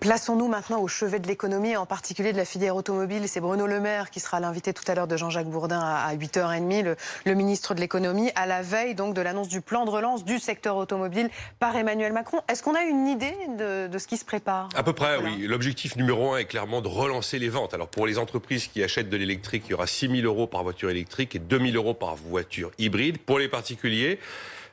Plaçons-nous maintenant au chevet de l'économie, en particulier de la filière automobile. C'est Bruno Le Maire qui sera l'invité tout à l'heure de Jean-Jacques Bourdin à 8h30, le ministre de l'économie, à la veille donc de l'annonce du plan de relance du secteur automobile par Emmanuel Macron. Est-ce qu'on a une idée de ce qui se prépare? À peu près, oui. L'objectif numéro 1 est clairement de relancer les ventes. Alors pour les entreprises qui achètent de l'électrique, il y aura 6 000 € par voiture électrique et 2 000 € par voiture hybride. Pour les particuliers,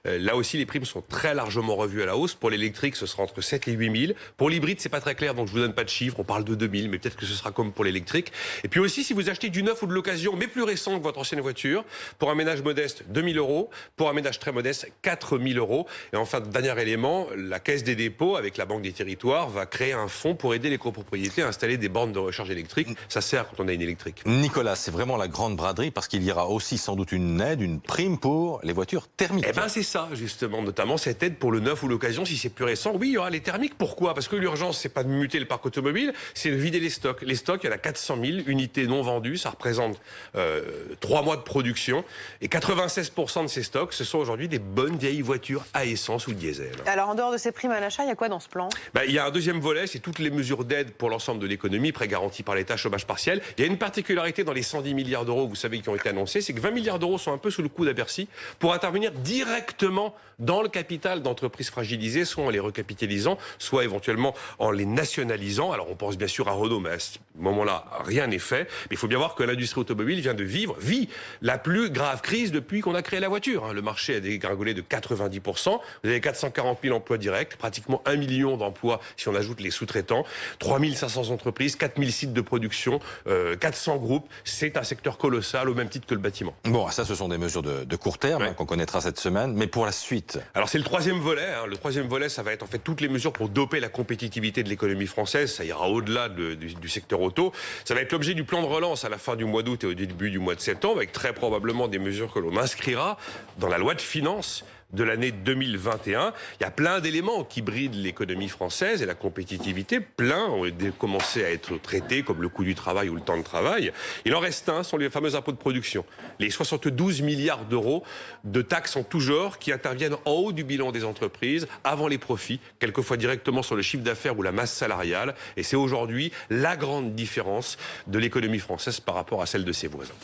là aussi, les primes sont très largement revues à la hausse. Pour l'électrique, ce sera entre 7 et 8 000. Pour l'hybride, c'est pas très clair, donc je vous donne pas de chiffres. On parle de 2 000, mais peut-être que ce sera comme pour l'électrique. Et puis aussi, si vous achetez du neuf ou de l'occasion, mais plus récent que votre ancienne voiture, pour un ménage modeste, 2 000 €. Pour un ménage très modeste, 4 000 €. Et enfin, dernier élément, la Caisse des dépôts, avec la Banque des territoires, va créer un fonds pour aider les copropriétés à installer des bornes de recharge électrique. Ça sert quand on a une électrique. Nicolas, c'est vraiment la grande braderie, parce qu'il y aura aussi sans doute une aide, une prime pour les voitures thermiques. Eh ben c'est ça, justement, notamment cette aide pour le neuf ou l'occasion, si c'est plus récent. Oui, il y aura les thermiques. Pourquoi? Parce que l'urgence, c'est pas de muter le parc automobile, c'est de vider les stocks. Les stocks, il y en a 400 000 unités non vendues. Ça représente 3 mois de production. Et 96% de ces stocks, ce sont aujourd'hui des bonnes vieilles voitures à essence ou diesel. Alors, en dehors de ces primes à l'achat, il y a quoi dans ce plan? Il y a un deuxième volet, c'est toutes les mesures d'aide pour l'ensemble de l'économie, prêts garantis par l'État, chômage partiel. Il y a une particularité dans les 110 milliards d'euros, vous savez, qui ont été annoncés, c'est que 20 milliards d'euros sont un peu sous le coude à Bercy pour intervenir directement dans le capital d'entreprises fragilisées, soit en les recapitalisant, soit éventuellement en les nationalisant. Alors on pense bien sûr à Renault, mais à ce moment-là, rien n'est fait. Mais il faut bien voir que l'industrie automobile vit la plus grave crise depuis qu'on a créé la voiture. Le marché a dégringolé de 90%. Vous avez 440 000 emplois directs, pratiquement 1 million d'emplois si on ajoute les sous-traitants, 3 500 entreprises, 4 000 sites de production, 400 groupes. C'est un secteur colossal au même titre que le bâtiment. Bon, ça, ce sont des mesures de court terme qu'on connaîtra cette semaine. Mais pour la suite? Alors c'est le troisième volet. Le troisième volet, ça va être en fait toutes les mesures pour doper la compétitivité de l'économie française. Ça ira au-delà du secteur auto. Ça va être l'objet du plan de relance à la fin du mois d'août et au début du mois de septembre, avec très probablement des mesures que l'on inscrira dans la loi de finances de l'année 2021. Il y a plein d'éléments qui brident l'économie française et la compétitivité. Plein ont commencé à être traités, comme le coût du travail ou le temps de travail. Il en reste un, sont les fameux impôts de production. Les 72 milliards d'euros de taxes en tout genre qui interviennent en haut du bilan des entreprises, avant les profits, quelquefois directement sur le chiffre d'affaires ou la masse salariale. Et c'est aujourd'hui la grande différence de l'économie française par rapport à celle de ses voisins.